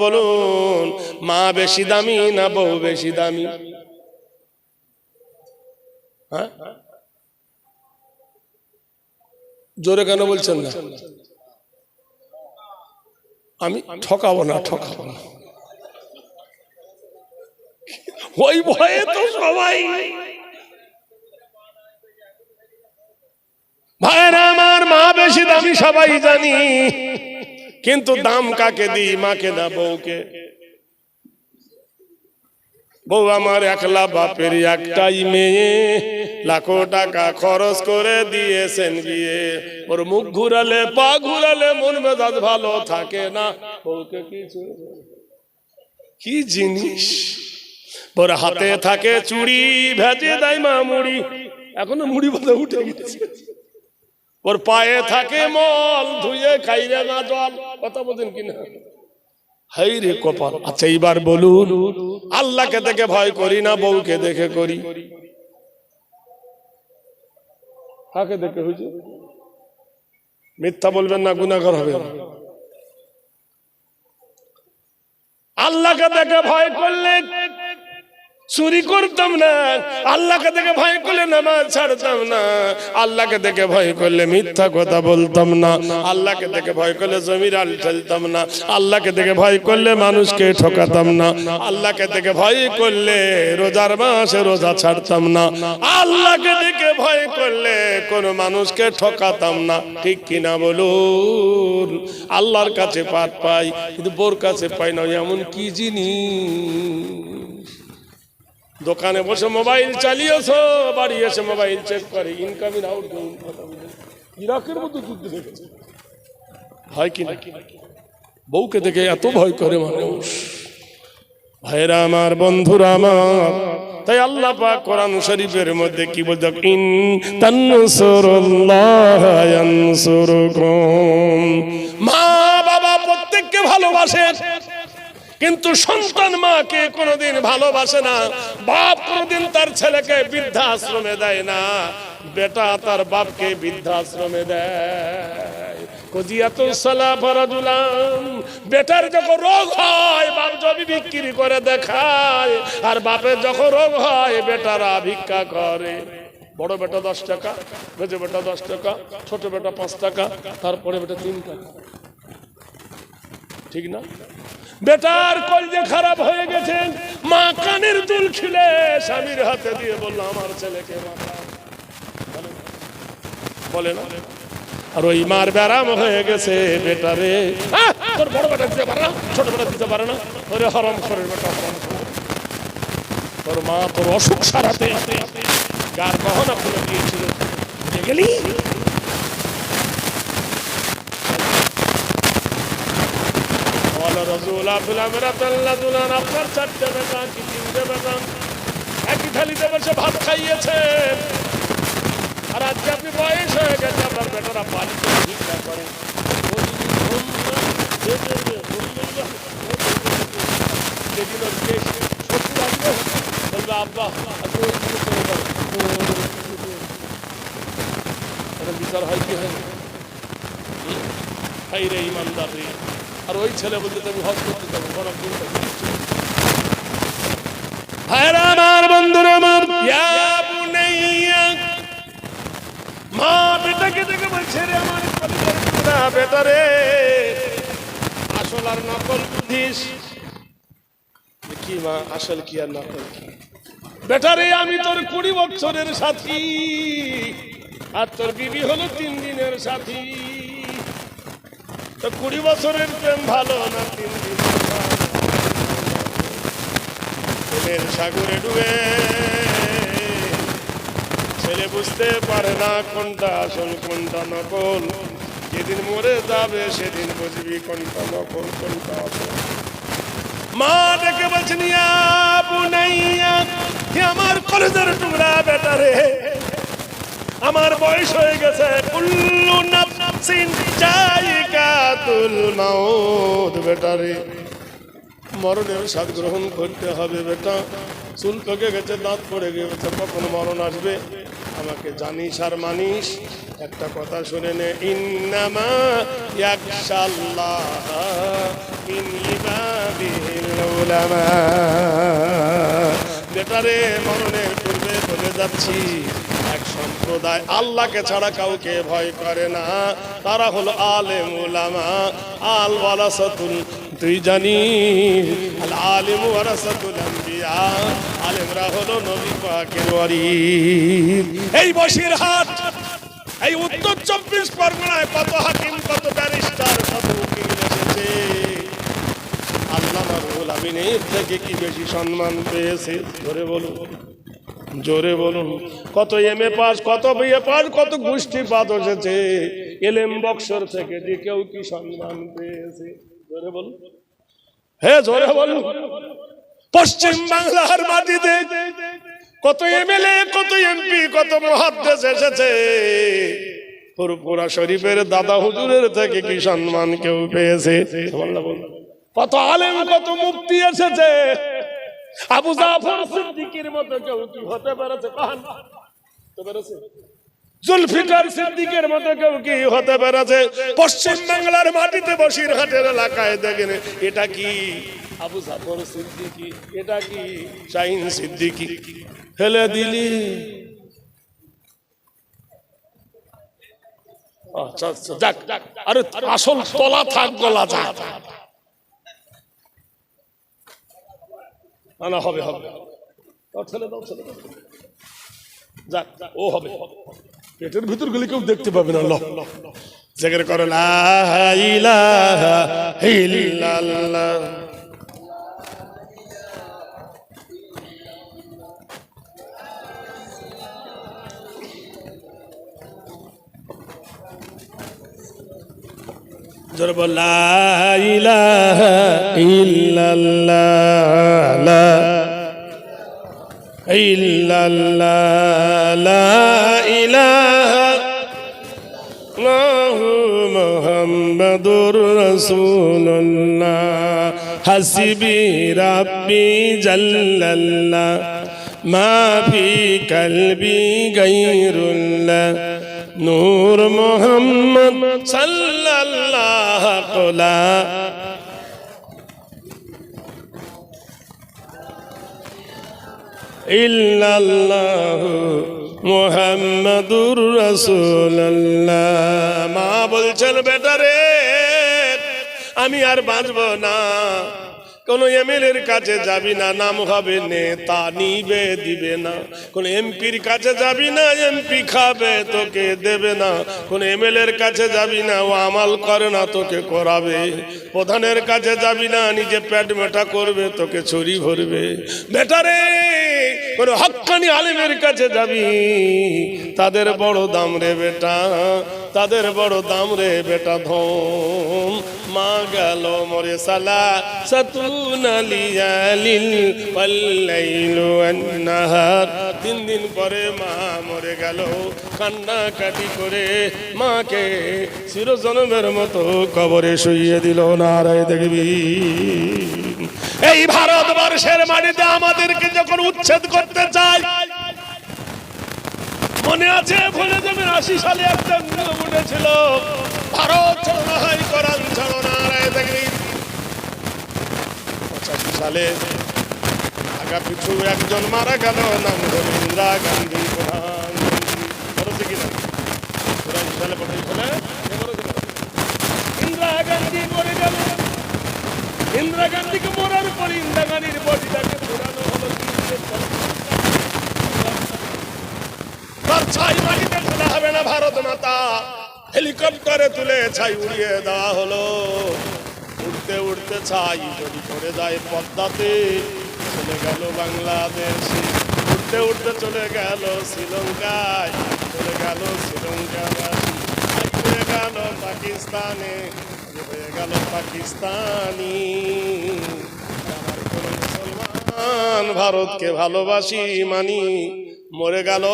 বলুন, মা বেশি দামি না বউ বেশি দামি? হ্যাঁ, জোরে কেন বলছেন না? আমি ঠকাবো না, ঠকাবো না, ওই ভয়ে তো সবাই। ভাইরা আমার, মা বেশি দামি সবাই জানি, কিন্তু দাম কাকে দিই? মাকে না বউকে? বউ আমার একলা বাপের একটাই মেয়ে, লাখো টাকা খরচ করে দিয়েছেন বিয়ে। ওর মুখ ঘুরালে পা ঘুরালে মন মেজাজ ভালো থাকে না। বউকে কিছু কি জিনিস, ওর হাতে থাকে চুড়ি, ভেজে দেয় মা মুড়ি, এখনো মুড়ি বাঁধা উঠে গেছে। ওর পায়ে থাকে মল, ধুয়ে খাইরে না জল। কথা বলেন কিনা? হাই রে কপাল। আচ্ছা এইবার বলুন, আল্লাহকে দেখে ভয় করি না বউকে দেখে করি? কাকে দেখে হয়েছে? মিথ্যা বলবেন না, গুনাহগার হবে। আল্লাহকে দেখে ভয় করলে চুরি করতাম না, আল্লাহকে দেখে ভয় করলে নামাজ ছাড়তাম না, আল্লাহকে দেখে ভয় করলে মিথ্যা কথা বলতাম না, আল্লাহকে দেখে ভয় করলে জমিরাল ঠেলতাম না, আল্লাহকে দেখে ভয় করলে মানুষকে ঠকাতাম না, আল্লাহকে দেখে ভয় করলে রোজার মাসে রোজা ছাড়তাম না, আল্লাহকে দেখে ভয় করলে কোন মানুষকে ঠকাতাম না। ঠিক কিনা বলুন? আল্লাহর কাছে পাঠ পাই, কিন্তু বোর কাছে পাই না। এমন কি জিনিস? দোকানে বসে মোবাইল চালিয়েছ, বাড়ি এসে মোবাইল চেক করে, ইনকামিং আউটগোয়িং। ইরাকের মতো যুদ্ধ হয়েছে, হয় কি না? বউকে দেখে এত ভয় করে মানুষ। ভাইরা আমার, বন্ধুরা আমার, তাই আল্লাহ পাক কোরআন শরীফের মধ্যে কি বলছে? ইন তানসুরুল্লাহ ইয়ানসুরুকুম। মা বাবা প্রত্যেককে ভালোবাসে, কিন্তু সন্তান মাকে কোনোদিন ভালোবাসে না। বাপ কোনোদিন তার ছেলেকে বৃদ্ধাশ্রমে দেয় না, বেটা তার বাপকে বৃদ্ধাশ্রমে দেয়। বেটার যখন রোগ হয় বাপ জমি বিক্রি করে দেখায়, আর বাপের যখন রোগ হয় বেটারা ভিক্ষা করে। বড় বেটা 10 টাকা, মেজো বেটা 10 টাকা, ছোট বেটা 5 টাকা, তারপরে বেটা 3 টাকা। ঠিক না? বেটার কলজে খারাপ হয়ে গেছে, মা কানের দুল খিলে স্বামীর হাতে দিয়ে বলল আমার ছেলেকে বলে না। আর ওই মার ব্যারাম হয়ে গেছে, বেটারে তোর বড় বেটা দিতে পারে না, ছোট বেটা দিতে পারে না, ওরে হরম করে বেটা, তোর মা তোর অসুখ সারাতে গার গহনা খুলে দিয়েছিল, বুঝে গেলি? আপনার 4টে বেটা কি 3টে বেটা একই থালিতে বসে ভাত খাইয়েছেন, আর আজকে আপনি বয়স হয়ে গেছে, আপনার বেটারা বাড়ি করে ভিক্ষা করে। বলবে আব্বা বিচার হয় কি হয়? হাই রে ইমানদার রে। আর ওই ছেলে বলতে তুমি হজ করতে যাবো, আমার বন্ধুরা আমার, মা বেটাকে দেখে বলছে রে আমার বেটা রে, আসল আর নকল বুঝিস কি? মা আসল কি আর নকল কি? বেটা রে, আমি তোর 20 বছরের সাথী, আর তোর বিবি হলো 3 দিনের সাথী। তো 20 বছরের প্রেম ভালো না 3 দিন? প্রেমের সাগরে ডুবে ছেলে বুঝতে পারে না কোনটা আসল কোনটা নকল। যেদিন মরে যাবে সেদিন বুঝবি কোনটা নকল কোনটা আসল। মা ডেকে বলছেন ইয়া বুনাইয়া, আমার কলেজের টুকরা বেটা রে, আমার বয়স হয়ে গেছে, কুল্লু নাফসিন যায়িকাতুল মাউত। বেটা রে, মরণের স্বাদ গ্রহণ করতে হবে বেটা। চুল পেকে গেছে, দাঁত পড়ে গেছে, কখন মরণ আসবে আমাকে জানিস আর মানিস, একটা কথা শুনে নে, ইন্নামা ইয়াখশাল্লাহ মিন ইবাদিল উলামা। বেটারে, মরণের পূর্বে বলে যাচ্ছি, এক সম্প্রদায় আল্লাহকে ছাড়া কাউকে ভয় করে না, তারা হলো আলেম উলামা। আল ওয়ারাসাতুল, তুই জানিস আল আলিম ওয়ারাসাতুল আম্বিয়া, আলেমরা হলো নবী পাকের ওয়ারিস। এই বসিরহাট, এই উত্তর 24 পরগনায় কত হাকিম, কত ব্যারিস্টার, কত উকিল এসেছে, আল্লামা রুহুল আমিনের থেকে কি বেশি সম্মান পেয়েছে? জোরে বলুন, জোরে বলুন। কত এমএ পাস, কত বিএ পাস, কত গোষ্ঠী পাত এসেছে, এলেম বক্সর থেকে যে কেউ কি সম্মান পেয়েছে? জোরে বলুন, হে জোরে বলুন। পশ্চিম বাংলার মাটিতে কত এমএলএ, কত এমপি, কত মুহাদ্দিস এসেছে, ফুরফুরা শরীফের দাদা হুজুরের থেকে কি সম্মান কেউ পেয়েছে? কত আলেম, কত মুফতি এসেছে, আবু জাফর সিদ্দিকীর মতো কেউ কি হতে পেরেছে? জুলফিকার সিদ্দিকের মতো কেউ কি হতে পেরেছে? পশ্চিম বাংলার মাটিতে বসিরহাটের এলাকায় দেখেন, এটা কি আবু জাফর সিদ্দিকী, এটা কি শাহিন সিদ্দিকী? ফেলে দিলি। আচ্ছা আচ্ছা, যাক, আরে আসল তলা থাক, গলা যাক। না, হবে হবে, ছেলে দাও, ছেলে দাও, যাক, ও হবে। পেটের ভিতর গুলি কেউ দেখতে পাবে না। জিকির করো লা ইলাহা ইল্লাল্লাহ। জোরে বল, লা ইলাহা ইল্লাল্লাহ, লা ইল্লাল্লাহ, লা ইলাহা মুহাম্মাদুর রাসূলুল্লাহ, হাসবি রাব্বি জাল্লাল্লাহ, মা ফি কলবি গায়রুল্লাহ, নূর মুহাম্মদ সাল্লাল্লাহু লা ইল্লাল্লাহু মুহাম্মাদুর রাসূলুল্লাহ। মা বলছেন, বেটারে, আমি আর বাঁচব না, কোন এমএলএর কাছে যাবি না, নাম হবে নেতা, নিবে দিবে না। কোন এমপির কাছে যাবি না, এমপি খাবে তোকে দেবে না। কোন এমএলএর কাছে যাবি না, ও আমাল করে না, তোকে করাবে। প্রধানের কাছে যাবি না, নিজে পেট মেটা করবে, তোকে ছুরি ভরবে। বেটারে, কোন হক্কানি আলেমের কাছে যাবি, তাদের বড় দাম রে বেটা, তাদের বড় দাম রে বেটা। ধন মা গেল মরে সালা সাতুনালিয়ালিল ওয়াল্লাইলু ওয়ান্নাহার। 3 দিন পরে মা মরে গেল, কান্না কাটি করে মাকে চিরজন্মের মতো কবরে শুইয়ে দিল। নারায় দেখবি, এই ভারতবর্ষের মাটিতে আমাদেরকে যখন উচ্ছেদ করতে চায়, মনে আছে, ভুলে যাবেন, 80 সালে একটা নিয়ম উঠেছিল, ভারত ছাড়ো না হয় কোরআন ছাড়ো। নারায় দেখবি, 85 সালে আগা পিছু একজন মারা গেল, নাম হল ইন্দিরা গান্ধী, প্রধানমন্ত্রী। কিনা 84 সালে ইন্দিরা গান্ধী মরে গেল। ইন্দিরা গান্ধীকে মরার পর ইন্দিরা গান্ধীর বডিটাকে ঘোরানো হলো, তার ছাই মাটিতে ফেলা হবে না। ভারত মাতা হেলিকপ্টারে তুলে ছাই উড়িয়ে দেওয়া হলো। উড়তে উড়তে ছাই যদি পড়ে যায় পদ্মাতে, চলে গেল বাংলাদেশে। উড়তে উড়তে চলে গেল শ্রীলঙ্কায়, চলে গেল শ্রীলঙ্কাবাসী। হয়ে গেল পাকিস্তানে, হয়ে গেল পাকিস্তানি। আমার কোন মুসলমান ভারতকে ভালোবাসি মানি, মরে গেল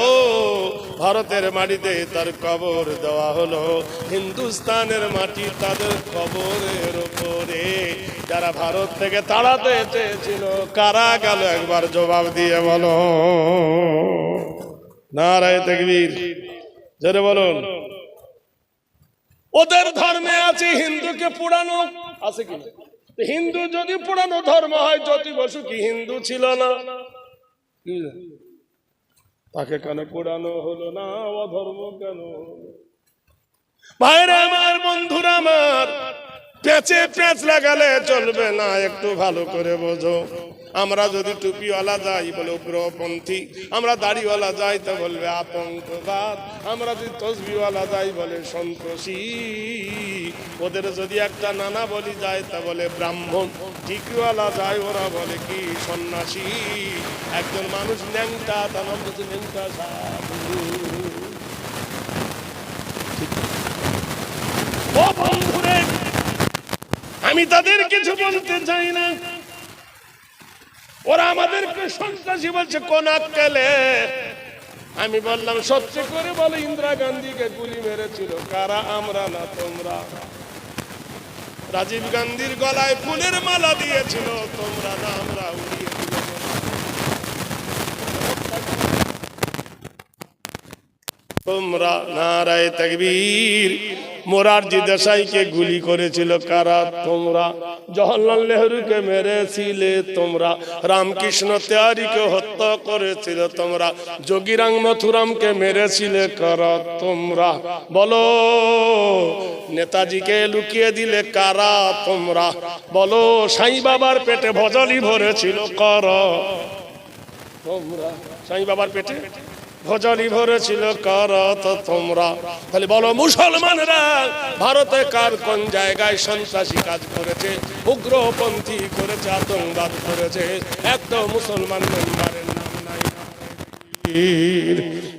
ভারতের মাটিতে, তার কবর দেওয়া হলো হিন্দুস্তানের মাটি তাদের কবরের উপরে। যারা ভারত থেকে তাড়াতে চেয়েছিল, কারা গেল একবার জবাব দিয়ে বলো। নারায়ে তাকবীর, জোরে বলুন। ওদের ধর্মে আছে হিন্দুকে পোড়ানো, আছে কি? হিন্দু যদি পোড়ানো ধর্ম হয়, জ্যোতি বসু কি হিন্দু ছিল না? তাকে কেন পোড়ানো হলো না? অধর্ম কেন? ভাইরা আমার, বন্ধুরা আমার, পেঁচে পেঁচ লাগালে চলবে না, একটু ভালো করে বোঝো। আমরা যদি টুপিওয়ালা যাই বলে উগ্রপন্থী, আমরা দাড়িওয়ালা যাই তো বলবে আতঙ্কবাদ, আমরা যদি তসবিওয়ালা যাই বলে সন্ত্রাসী, ওদের যদি একটা নানা বলি যায় তা বলে ব্রাহ্মণ, টিকিওয়ালা যায় ওরা বলে কি সন্ন্যাসী। একজন মানুষ ন্যাংটা, তার নাম হচ্ছে ন্যাংটা সাধু। ও বন্ধুরে, আমি তাদের কিছু বলতে চাই না, ওরা আমাদেরকে সন্ত্রাসী বলছে কোন আক্কেলে? আমি বললাম সত্যি করে বলো, ইন্দিরা গান্ধীকে গুলি মেরেছিল কারা? আমরা না তোমরা। রাজীব গান্ধীর গলায় ফুলের মালা দিয়েছিল তোমরা না আমরা? উড়িয়ে দিল তোমরা। নারায়ে তাকবীর। মোরারজি দেশাইকে গুলি করেছিল কারা? তোমরা। জওহরলাল নেহরুকে মেরেছিলে তোমরা। রামকৃষ্ণ তেওয়ারিকে হত্যা করেছিল তোমরা। যোগীরাং মথুরামকে মেরেছিলে কারা? তোমরা। বলো, নেতাজিকে লুকিয়ে দিলে কারা? তোমরা। বলো, সাই বাবার পেটে ভজালি ভরেছিল কারা? তোমরা। সাই বাবার পেটে ভজালি ভরেছিল কারা? তো তোমরা। তাহলে বলো, মুসলমানরা ভারতে কার কোন জায়গায় সন্ত্রাসী কাজ করেছে, উগ্রপন্থী করেছে, আতঙ্কবাদ করেছে? একটা মুসলমান মেম্বারের নাম নাই।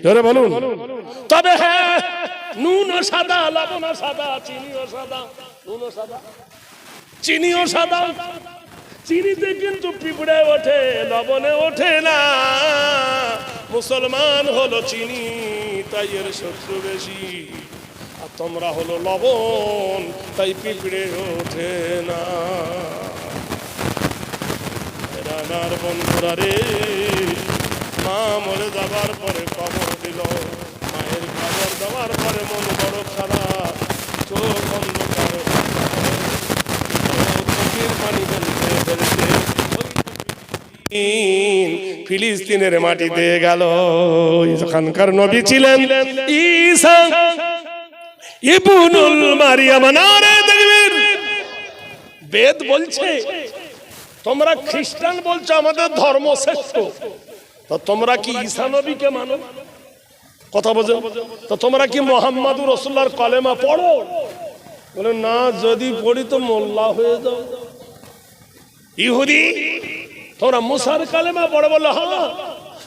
ধরে বলুন। তবে হ্যাঁ, নুনও সাদা, লবণও সাদা, চিনিও সাদা। নুনও সাদা, চিনিও সাদা। চিনিতে কিন্তু পিঁপড়ে ওঠে, লবণে ওঠে না। মুসলমান হলো চিনি, তাই এর শত্রু বেশি। আর তোমরা হলো লবণ, তাই পিঁপড়ে ওঠে না। রানার বন্ধুরা রে, মা মরে যাবার পরে কবর দিল, মায়ের কবর দেওয়ার পরে মন বড় খারাপ, চোখ অন্ধকার, চোখের পানি বলতে ফেলছে। ফিলিস্তিনের মাটিতে গেল। ওখানকার নবী ছিলেন ঈসা ইবনুল মারিয়াম। নারে তাকবীর। বেদ বলছে, তোমরা খ্রিস্টান বলছো আমাদের ধর্ম শ্রেষ্ঠ, তো তোমরা কি ঈসা নবীকে মানো? কথা বোঝো তো? তোমরা কি মুহাম্মাদুর রাসূলুল্লাহর কলেমা পড়ো? বলে না, যদি পড়ি তো মোল্লা হয়ে যাও। ইহুদি, তোমরা মুসার কালেমা পড়ে? বললো হ্যাঁ।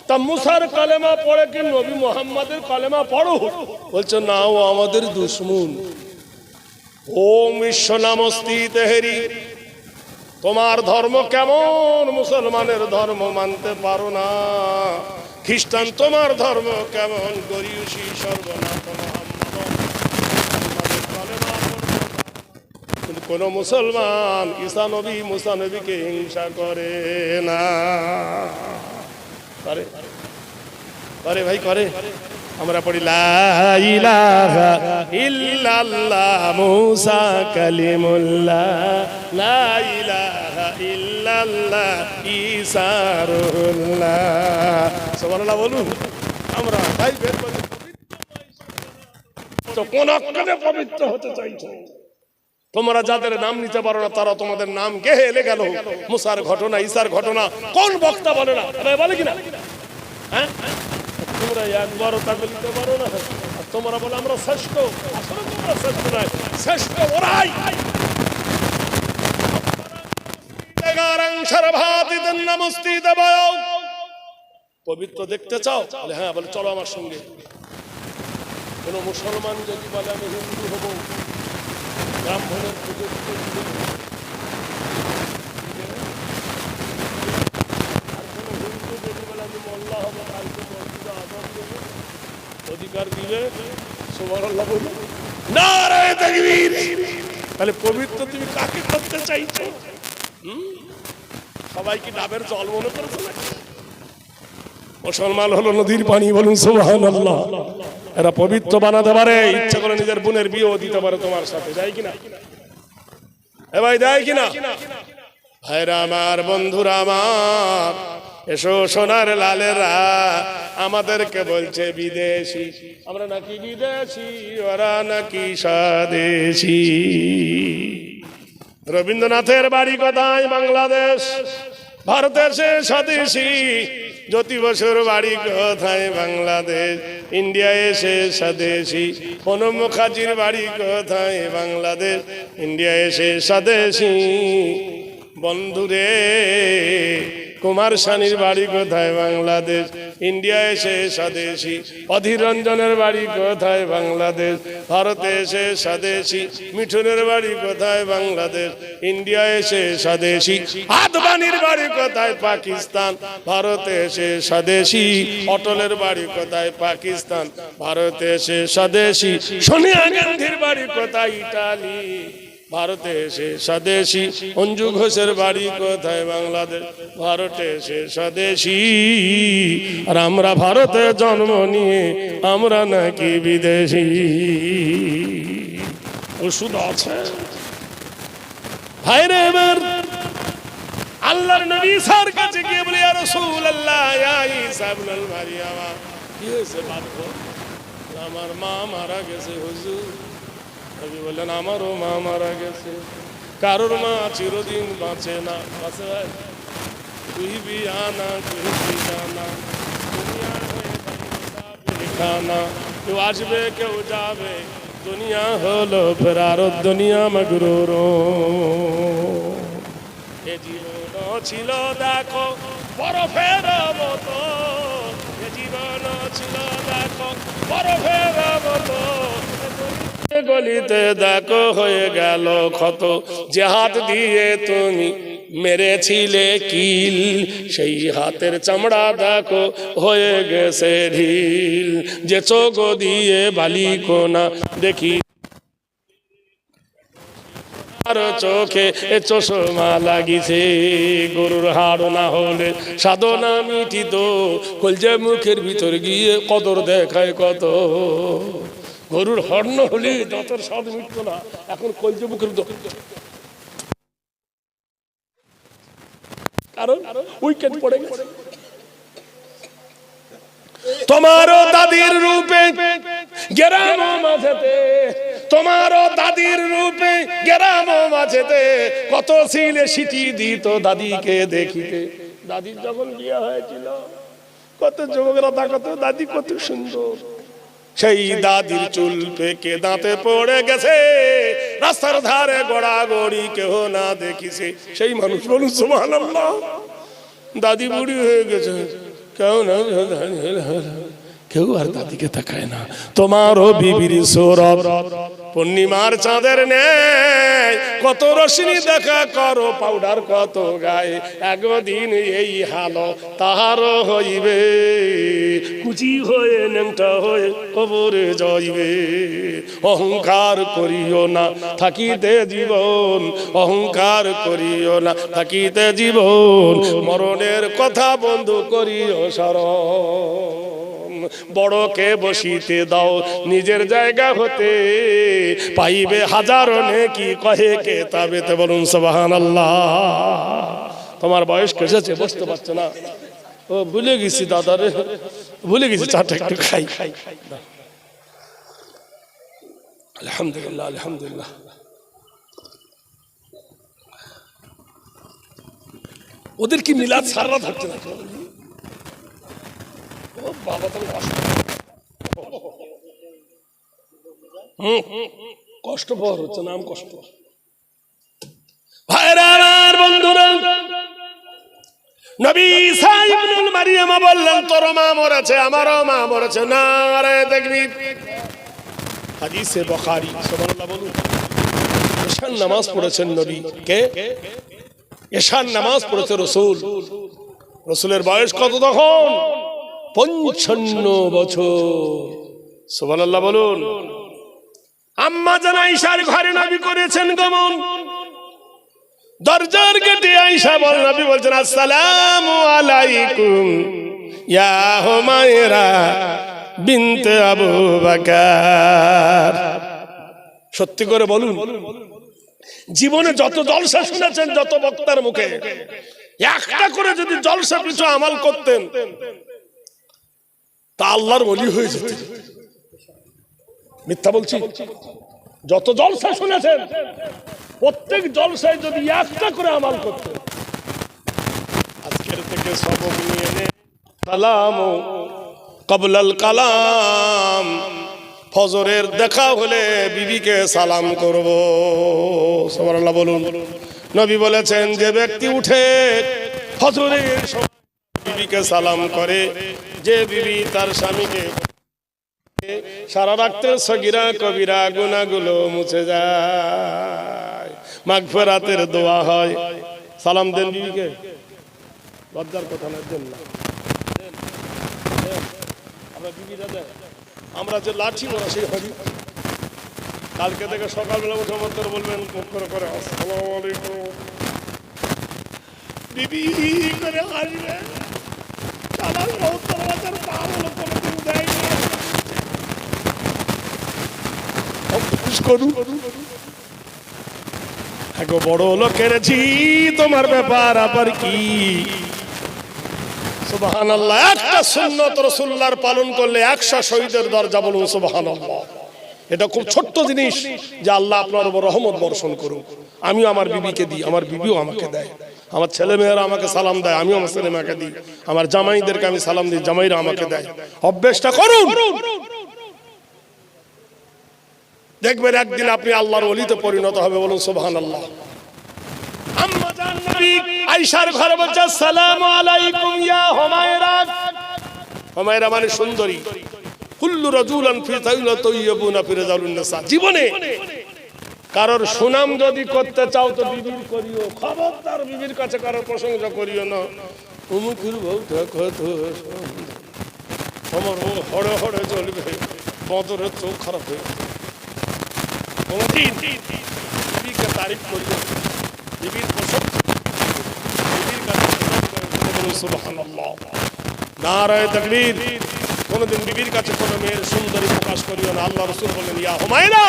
তা মুসার কালেমা পড়ে কি নবী মুহাম্মাদের কালেমা পড়ো? বলছে না, ও আমাদের দুশমন। ওম বিশ্ব নামস্তি তেহরি। তোমার ধর্ম কেমন? মুসলমানের ধর্ম মানতে পারো না। খ্রিস্টান, তোমার ধর্ম কেমন? গরিয়সী সর্বনাথ কোন মুসলমান ঈসা নবী মুসা নবীকে হিংসা করে না। করে? করে ভাই, করে। আমরা পড়ি লা ইলাহা ইল্লাল্লাহ মুসা কালিমুল্লাহ, লা ইলাহা ইল্লাল্লাহ ঈসা রুহুল্লাহ। সুবহানাল্লাহ বলুন। আমরা ভাই বের করে তো কোন অক্ষরে পবিত্র হতে চাইছো? তোমরা যাদের নাম নিতে পারো না, তারা তোমাদের নাম গেহে এলে গেল। মুসার ঘটনা, ঈসার ঘটনা কোন বক্তা বলে না? বলে কিনা? হ্যাঁ, তোমরা একবারও তাকে নিতে পারো না। তোমরা বলে আমরা শ্রেষ্ঠ। আসলে তোমরা শ্রেষ্ঠ নয়, শ্রেষ্ঠ ওরাই। পবিত্র দেখতে চাও? বলে হ্যাঁ। বলে চলো আমার সঙ্গে। কোন মুসলমান যদি বলে আমি হিন্দু হব, ব্রাহ্মণের পুজো অধিকার দিলে সুবহানাল্লাহ বলুন। নারে তাকবীর। তাহলে পবিত্র তুমি কাকে করতে চাইছো? সবাই কি ডাবের জল মনে করেছো নাকি? মুসলমান হলো নদীর পানি, বলুন সুবহানাল্লাহ। এরা পবিত্র বানাতে পারে, ইচ্ছা করে নিজের বোনের বিয়েও দিতে পারে তোমার সাথে, যায় কিনা? এ ভাই দেয় কিনা? ভাইরা আমার, বন্ধুরা আমার, এসো সোনার লালেরা, আমাদেরকে বলছে বিদেশি, আমরা নাকি বিদেশি, ওরা নাকি স্বদেশি। রবীন্দ্রনাথের বাড়ি কোথায়? বাংলাদেশ। ভারতে সে স্বদেশি। জ্যোতি বসুর বাড়ি কোথায়? বাংলাদেশ। ইন্ডিয়ায় এসে স্বদেশি। প্রণব মুখার্জির বাড়ি কোথায়? বাংলাদেশ। ইন্ডিয়ায় এসে স্বদেশি। বন্ধুরে, কুমার শানির বাড়ি কোথায়? বাংলাদেশ। ইন্ডিয়া এসে স্বদেশি। অধীর রঞ্জনের বাড়ি কোথায়? বাংলাদেশ। ভারতে এসে স্বদেশি। মিঠুনের বাড়ি কোথায়? বাংলাদেশ। ইন্ডিয়া এসে স্বদেশি। আদবানির বাড়ি কোথায়? পাকিস্তান। ভারতে এসে স্বদেশি। অটলের বাড়ি কোথায়? পাকিস্তান। ভারতে এসে স্বদেশি। সোনিয়া গান্ধীর বাড়ি কোথায়? ইটালি। ভারতে এসে স্বদেশি। অঞ্জু ঘোষের বাড়ি কোথায়? বাংলাদেশ। ভারতে এসে স্বদেশি। আর আমরা ভারতে জন্ম নিয়ে আমরা নাকি বিদেশি। ওষুধ আছে ভাইরে আমার। আল্লাহর নবী সার কাছে গিয়ে বলে, ইয়া রাসূলুল্লাহ, ইয়া ঈসা ইবনুল মারইয়াম, কি হয়েছে বাবা? আমার মা মারা গেছে হুজুর। নবী বললেন, আমারও মা মারা গেছে। কারোর মা চিরদিন বাঁচে না। বাঁচে ভাই? তুই বি আনা, তুই বি জানা, দুনিয়া হয়ে খানা, কেউ আসবে কেউ যাবে, দুনিয়া হলো ফেরার, দুনিয়া মগরুর। এ জীবন ছিল দেখো বরফের মতো, এ জীবন ছিল দেখো বরফের মতো, গলিতে দেখো হয়ে গেল ক্ষত, যে হাত দিয়ে তুমি মেরেছিলে কিল, সেই হাতের চামড়া দেখো হয়ে গেছে ঢিল, যে চোখ দিয়ে বালি কোনা দেখি আর চোখে চশমা লাগিছে, গরুর হাড় না হলে সাধনা মিটিত, কলজে মুখের ভিতর গিয়ে কদর দেখায় কত। গরুর হর্ণ হলে দাঁতের স্বাদ মিটতো না, এখন কলজে মুখের কারণ উইকেট পড়ে গেছে। তোমারও দাদির রূপে গ্রাম মাঝেতে, তোমারও দাদির রূপে গ্রাম মাঝেতে, কত ছিলে সিটি দিত দাদিকে দেখিতে। দাদির যখন বিয়ে হয়েছিল কত যুবকরা তাকাতো, দাদি কত সুন্দর। সেই দাদির চুল পেকে দাঁতে পড়ে গেছে, রাস্তার ধারে গড়াগড়ি কেহ না দেখিছে, সেই মানুষ বলুন সুবহানাল্লাহ। দাদি বুড়ি হয়ে গেছে, কেউ না কেউ আর দাদিকে তাকায় না। তোমারও বিবির সৌরভ পূর্ণিমার চাঁদের নেয়, কত রশ্মি দেখা করো পাউডার কত গায়ে, একদিন এই হালো তাহারও হইবে, কুচি হয়ে নেংটা হয়ে কবরে যাইবে। অহংকার করিও না থাকিতে জীবন, অহংকার করিও না থাকিতে জীবন, মরণের কথা বন্ধু করিও স্মরণ। বড়কে বসিতে দাও নিজের জায়গা হতে, পাইবে হাজারো নেকি কহে কে তাবেতে, বলুন সুবহানাল্লাহ। তোমার বয়স কেসেছে, বসতে পারছো না, ও ভুলে গেছি দাদারে, ভুলে গেছি, চাটা একটু খাই। আলহামদুলিল্লাহ আলহামদুলিল্লাহ। ওদের কি মিলাদ সারা থাকছে না? বাবা তো কষ্ট পাওয়ার হচ্ছে, নাম কষ্ট। ভাইরা আমার, বন্ধুরা, নবী ঈসা ইবনুল মারইয়াম বললেন, তোর মা মরেছে, আমারও মা মরেছে, নারে তাকবীর। হাদিসে বুখারী, সুবহানাল্লাহ বলুন। ঈশার নামাজ পড়েছেন নবী কে? ঈশার নামাজ পড়েছে রাসূল। রাসূলের বয়স কত তখন? 55 বছর। সুবহানাল্লাহ বলুন। আম্মা জান আয়েশার ঘরে নবী করেছেন গমন। দরজার গেটে আয়েশা বল, নবী বলছেন, আসসালামু আলাইকুম ইয়া হুমায়রা বিনতে আবু বকর। সত্যি করে বলুন, জীবনে যত জলসা শুনেছেন, যত বক্তার মুখে, একটা করে যদি জলসা পিছু আমল করতেন তা আল্লাহর ওলি হয়ে যেতেন। মিথ্যা বলছি? যত জলসা শুনেছেন, প্রত্যেক জলসায় যদি একটা করে আমল করতেন। আজকের থেকে সবক নিয়ে নে, সালাম কবলাল কালাম, ফজরের দেখা হলে বিবিকে সালাম করব। সুবহানাল্লাহ বলুন। নবী বলেছেন, যে ব্যক্তি উঠে ফজরের সময় বিবিকে সালাম করে, যে বিবি তার স্বামীকে সারা রাতের সগীরা কবিরা গুনাহগুলো মুছে যায়, মাগফিরাতের দোয়া হয়। সালাম দেন বিবিকে, লজ্জার কথা না, দেন না। আমরা বিবিরা দেন, আমরা যে লাঠি ওরা সেই হবি। কালকে থেকে সকালবেলা উঠে মন্ত্র বলবেন, করে করে আসসালামু আলাইকুম, বিবি করে আসবে। আমার রৌদ্র বাজার পার হলো, কোনোদিন দেয় না। বড় লোকের ঝি তোমার ব্যাপার আবার কি? সুবহানাল্লাহ। একটা সুন্নত রাসূলুল্লাহর পালন করলে 100 শহীদের দরজা। বলুন সুবহানাল্লাহ। এটা খুব ছোট্ট জিনিস যে আল্লাহ আপনার উপর রহমত বর্ষণ করুক। আমি আমার বিবিকে দিই, আমার বিবিও আমাকে দেয়। আমার ছেলে মেয়েরা আমাকে সালাম দেয়, আমিও আমার ছেলে মেয়েকে দিই। আমার জামাইদেরকে আমি সালাম দিই, জামাইরা আমাকে দেয়। অভ্যাসটা করুন, দেখবেন একদিন আপনি আল্লাহর ওলিতে পরিণত হবে। বলুন সুবহানাল্লাহ। আম্মা জান নবী আয়েশার ঘরে বলছে, আসসালামু আলাইকুম ইয়া হুমায়রা। হুমায়রা মানে সুন্দরী। কুল্লু রাজুলান ফি তাইয়্যিবুনা ফি রিজালুন নিসা। জীবনে কারোর সুনাম যদি করতে চাও তো বিবির করিও, খবরদার বিবির কাছে কারোর প্রশংসা করিও না। উমুকুর বউটা কত আমার হড়ে হড়ে চলবে, বদরের চোখ খারাপ হয়ে বিবিকে তারিফ করিও, বিবির প্রশংসা, বিবির কাছে সুবহানাল্লাহ, নারায়ে তাকবীর। কোনদিন বিবির কাছে কোন মেয়ের সুন্দরী প্রকাশ করিও না। আল্লাহ রাসূল বলেন, ইয়া হুমায়রা,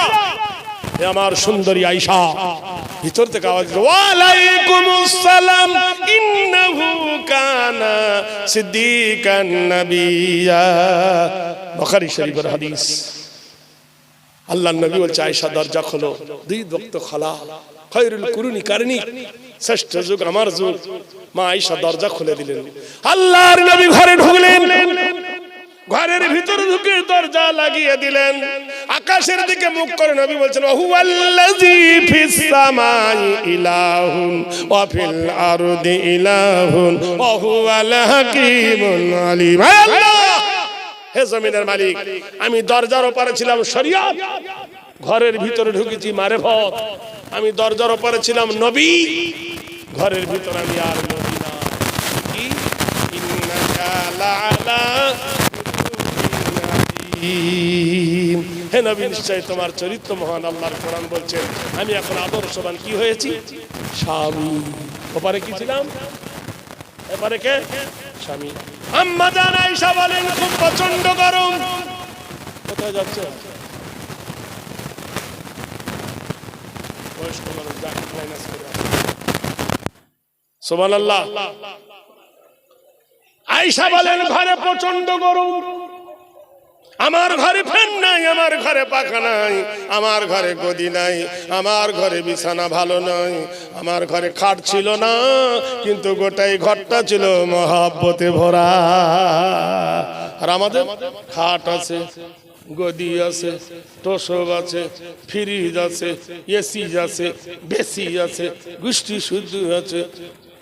হে আমার সুন্দরী আয়েশা। ভিতর থেকে আওয়াজ, ওয়া আলাইকুমুস সালাম ইন্নাহু কানা সিদ্দিকান নাবিয়্যা। বুখারী শরীফের হাদিস। আল্লাহর নবী বলছে, আয়েশা দরজা খোলো, দুই ওয়াক্ত খোলা, খায়রুল কুরুনি কারনি, শ্রেষ্ঠ যুগ আমার যুগ। মা আয়েশা দরজা খুলে দিলেন। আল্লাহর নবী ঘরে ঢুকলেন, ঘরের ভিতরে ঢুকে দরজা লাগিয়ে দিলেন। আকাশের দিকে মুখ করে নবী বলছেন, হুয়াল্লাযী ফিস সামাই ইলাহুন ওয়া ফিল আরদি ইলাহুন ওয়া হুয়াল হাকীমুল আলীম। আল্লাহ, হে জমিনের মালিক, আমি দরজার ওপারে ছিলাম শরীয়ত, ঘরের ভিতরে ঢুকেছি মারেফত। আমি দরজার ওপারে ছিলাম নবী, ঘরের ভিতরে আমি আর নবী না। কি ইন্নাকা লাআলা, হে নবী, নিশ্চয় তোমার চরিত্র মহান। আল্লাহর কোরআন বলছে, আমি এখন আদর্শবান কি হয়েছি? স্বামী। ওপারে কি ছিলাম, এপারে কে? স্বামী। আম্মা জান আয়েশা বলেন, খুব প্রচন্ড গরম। কোথায় যাচ্ছে? বয়স্ক মানুষ, সুবহানাল্লাহ। আয়েশা বলেন, ঘরে প্রচন্ড গরম, আমার ঘরে ফ্যান নাই, আমার ঘরে পাখা নাই, আমার ঘরে গদি নাই, আমার ঘরে বিছানা ভালো নাই, আমার ঘরে খাট ছিল না, কিন্তু গোটাই ঘরটা ছিল মহাব্বতে ভরা। আর আমাদের খাট আছে, গদি আছে, তোষক আছে, ফ্রিজ আছে, এসি আছে, বেসি আছে, গোষ্ঠী শুদ্ধ আছে,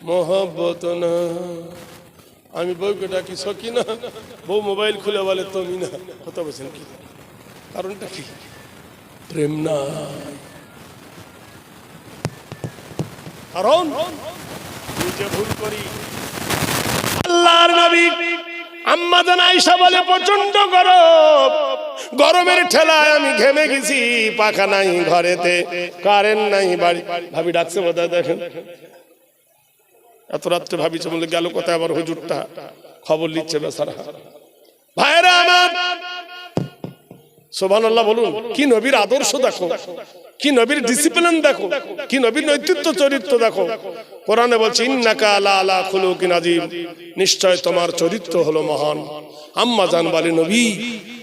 মহাব্বত না। আমি বউকে ডাকি সকিনা, বউ মোবাইল খুলে বলে তুমি না। কথা বলছেন কি? কারণটা কি? প্রেম না। কারণ নিজে ভুল করি। আল্লাহর নবী আম্মা জান আয়েশা বলে, প্রচন্ড গরম, গরমের ঠেলায় আমি ঘেমে গেছি, পাখা নাই ঘরেতে, কারেন্ট নাই বাড়ি। ভাবি ডাকছে বোধহয়, দেখেন এত রাত্রে ভাবি চলে গেল কোথায় আবার হুজুরটা। খবর নিচ্ছে বেচারা। ভাইরা আমার, সুবহানাল্লাহ বলুন। কি নবীর আদর্শ দেখো, কি নবীর ডিসিপ্লিন দেখো, কি নবীর নৈতিত্ব চরিত্র দেখো। কোরআনে বলছে ইন্নাকা আলা খুলুকিন আযীম, নিশ্চয় তোমার চরিত্র হলো মহান। আম্মা জান বলে নবী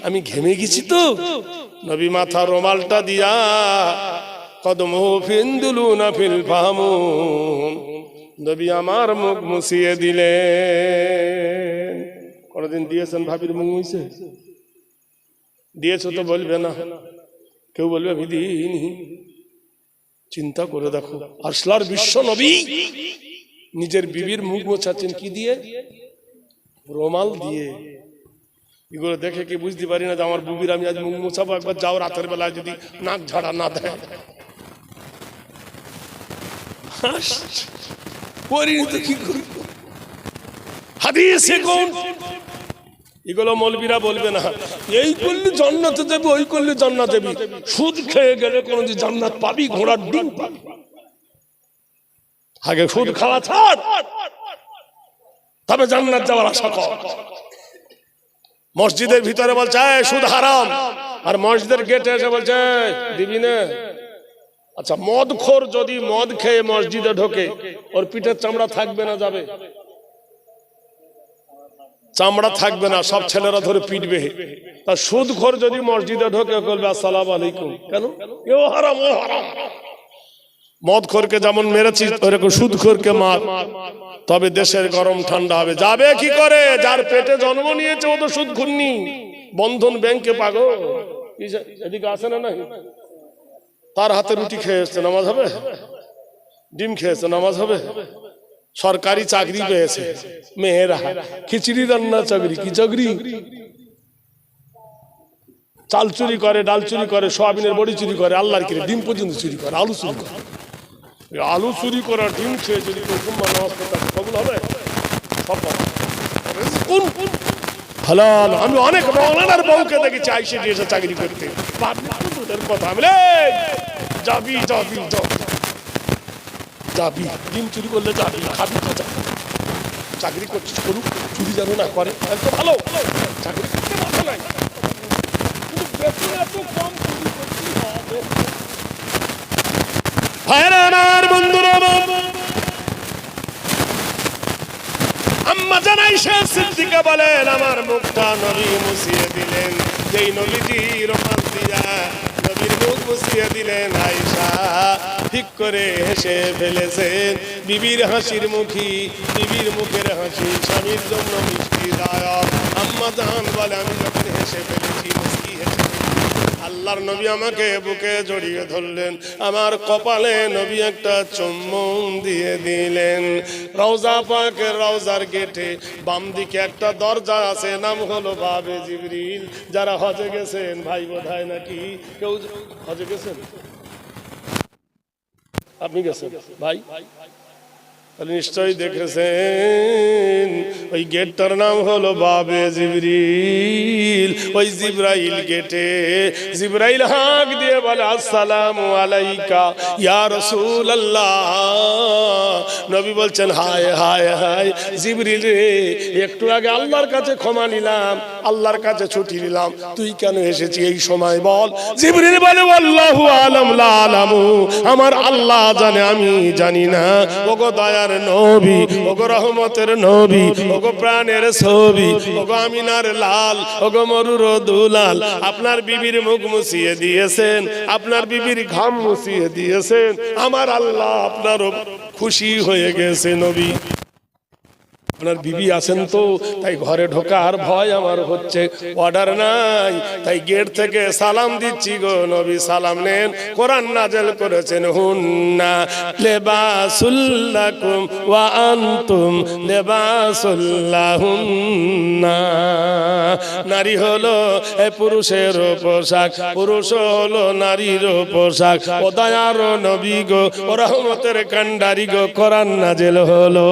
আমি ঘেমে গেছি তো। নবী মাথা রুমালটা দিয়া কদমহু ফিনদুলুনা ফিল ফাহমুন, নবী আমার মুখ মুছিয়ে দিলেন। কোনদিন দিয়েছেন ভাবির মুখ মুছে? দিয়েছো তো বলবে না, কেউ বলবে আমি দিইনি। চিন্তা করে দেখো, আসলার বিশ্ব নবী নিজের বিবির মুখ মোছাচ্ছেন কি দিয়ে? রুমাল দিয়ে। এগুলো দেখে কি বুঝতে পারি না যে আমার বিবির আমি আজ মুখ মোছাবো? একবার যাও রাতের বেলায় যদি নাক ঝাড়া না দেয়। করিনি তো কি করব? হাদিসে কোন এগুলো মৌলবীরা বলবে না এই করলে জান্নাতে যাবি, ওই করলে জান্নাতে যাবি। সুদ খেয়ে গেলে কোনদিন জান্নাত পাবি? ঘোড়ার ডিম পাবি। আগে সুদ খাওয়া ছাড়, তবে জান্নাত যাওয়ার আশা কর। মসজিদের ভিতরে বলছে সুদ হারাম, আর মসজিদের গেটে এসে বলছে দিবি না। আচ্ছা, মদখোর যদি মদ খেয়ে মসজিদে ঢোকে, ওর পিঠের চামড়া থাকবে না যাবে? চামড়া থাকবে না, সব ছেলেরা ধরে পিটবে। তা সুদখোর যদি মসজিদে ঢোকে বলবে আসসালামু আলাইকুম। কেন? এও হারাম, ও হারাম। মদখোরকে যেমন মেরেছিস ওরকম সুদখোরকে মার, তবে দেশের গরম ঠান্ডা হবে। যাবে কি করে? যার পেটে জন্ম নিয়েছে ও তো সুদখোর নি। বন্ধন ব্যাংকে পাগো, এদিকে আসে না নাই? তার হাতে রুটি খেয়ে এসছে, নামাজ হবে? ডিম খেয়েছে, নামাজ হবে? সরকারি চাকরি পেয়েছে মেয়েরা, খিচুড়ি রান্না চাকরি। কি চাকরি? চাল চুরি করে, ডাল চুরি করে, সোয়াবিনের বড়ি চুরি করে, আল্লাহর কিরে ডিম পর্যন্ত চুরি করে, আলু চুরি করে। আলু চুরি করা ডিম খেয়ে যদি নামাজ পড়তে কবুল হবে? হালাল। আমি অনেক মৌলানার বউকে দেখেছি আইসে দিয়েছে চাকরি করতে। কথা আমি যাবি যাবি যাবি, ডিম চুরি করলে যাবি, খাবি তো যাবি। চাকরি করছিস করুক, চুরি যেন না করে, তো ভালো। চাকরি করতে ভালো নাই, কিন্তু বেতন এত কম, চুরি করতেই হবে। ভাইরা আমার, বন্ধুরা আমার, আম্মা জান আয়েশা সিদ্দিকা বলেন আমার মুখটা নবী মুছিয়ে দিলেন। যেই নবীজি রুমাল দিয়া নবীর মুখ মুছিয়ে দিলেন, আয়েশা ঠিক করে হেসে ফেলেছেন। বিবির হাসির মুখী, বিবির মুখের হাসি স্বামীর জন্য মিষ্টি দায়ক। আম্মা জান বলে আমি যখন হেসে ফেলেছি, মুচকি হেসে আল্লাহর নবী আমাকে বুকে জড়িয়ে ধরলেন, আমার কপালে নবী একটা চুম্বন দিয়ে দিলেন। রওজা পাকের রওজার গেটে বাম দিকে একটা দরজা আছে, নাম হলো বাবে জিবরিল। যারা হজে গেছেন, ভাই বোধহয় নাকি কেউ হজে গেছেন? আপনি গেছেন ভাই? তাহলে নিশ্চয়ই দেখেছেন ওই গেটটার নাম হলো বাবে জিবরিল। ওই জিব্রাইল গেটে জিব্রাইল হাঁক দিয়ে বলে আসসালামু আলাইকা ইয়া রাসূলুল্লাহ। নবী বলছেন হায় হায় হায় জিবরিল রে, একটু আগে আল্লাহর কাছে ক্ষমা নিলাম, আল্লাহর কাছে ছুটি নিলাম, তুই কেন এসেছি এই সময় বল? জিবরিল বলে আল্লাহু আলাম লা আলামু, আমার আল্লাহ জানে, আমি জানি না। ওগো দয়া নবী, ওগো রহমতের নবী, ওগো প্রাণের ছবি, ওগো আমিনার লাল, ওগো মরুর দুলাল, আপনার বিবির মুখ মুছিয়ে দিয়েছেন, আপনার বিবির ঘাম মুছিয়ে দিয়েছেন। আমার আল্লাহ আপনারও খুশি হয়ে গেছে নবী। আপনার বিবি আছেন তো, তাই ঘরে ঢোকার ভয় আমার হচ্ছে, অর্ডার নাই, তাই গেট থেকে সালাম দিচ্ছি গো নবী, সালাম নেন। কোরআন নাযিল করেছেন হুন্না লিবাসুল লাকুম ওয়া আনতুম লিবাসুল লাহুন্না। নারী হলো পুরুষের পোশাক, পুরুষ হলো নারীর পোশাক। ও দয়ার নবী গো, ও রহমতের কান্ডারি গো, কোরআন নাযিল হলো।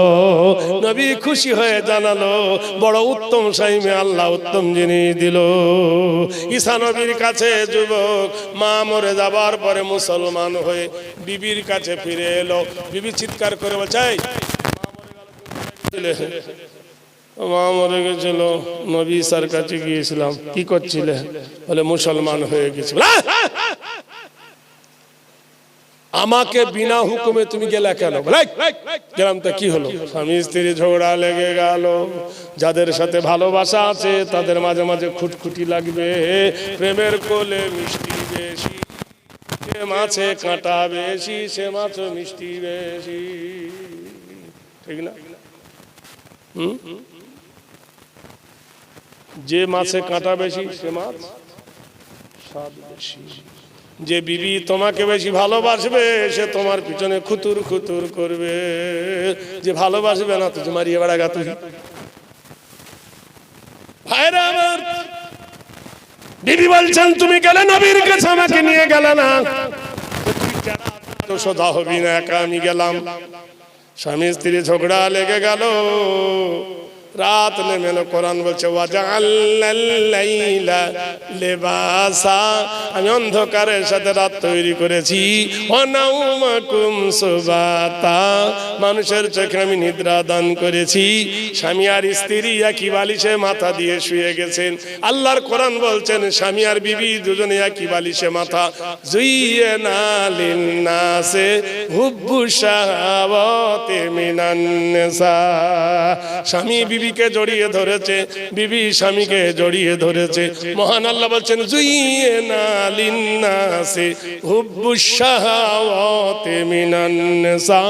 নবী খুশি হয়ে জানালো বড় উত্তম সাইমে আল্লাহ উত্তম জিনিস দিল। ঈসা নবীর কাছে যুবক মা মরে যাবার পরে মুসলমান হয়ে বিবির কাছে ফিরে এলো। বিবি চিৎকার করে বলছে মা মরে গেছিল, নবী ঈসার কাছে গিয়েছিলাম। কি করছিলে? বলে মুসলমান হয়ে গেছি। আমাকে বিনা হুকুমে তুমি গেলা কেন? গেলাম তো কি হলো? স্বামী স্ত্রী ঝগড়া লেগে গেল। যাদের সাথে ভালোবাসা আছে তাদের মাঝে মাঝে খুঁতখুঁতি লাগবে। প্রেমের কোলে মিষ্টি বেশি, যে মাছে কাঁটা বেশি সে মাছ মিষ্টি বেশি, ঠিক না? যে মাছে কাঁটা বেশি সে মাছ স্বাদ বেশি। যে বিবি তোমাকে বেশি ভালোবাসবে সে তোমার পিছনে খুতুর খুতুর করবে। যে ভালোবাসবে না তো মারিয়ে বেড়াগা তুই। ভাইরা আমার, বিবি বলছেন তুমি গেলে নবীর কাছে, আমাকে নিয়ে গেলে না। তো সোজা হবি না, একা আমি গেলাম। স্বামী স্ত্রী ঝগড়া লেগে গেল। রাত নেমে এলো। কোরআন বলছে ওয়াজআলনাল লাইলা লিবাসা, আমি অন্ধকারের সাথে রাত তৈরি করেছি। ওয়া নাওমাকুম সুবাতা, মানুষের চোখে আমি নিদ্রা দান করেছি। স্বামী আর স্ত্রী একই বালিশে মাথা দিয়ে শুয়ে গেছেন। আল্লাহর কোরআন বলছেন স্বামী আর বিবি দুজনে একই বালিশে মাথা। যুইয়ানা লিন্নাসে হুব্বুশ শাহাওয়াতি মিনান নিসা, স্বামী বিবিকে জড়িয়ে ধরেছে, বিবি স্বামীকে জড়িয়ে ধরেছে। মহান আল্লাহ বলছেন যুইয়ানা লিন্নাসি হুব্বুশ শাহাওয়াতি মিনান নিসা,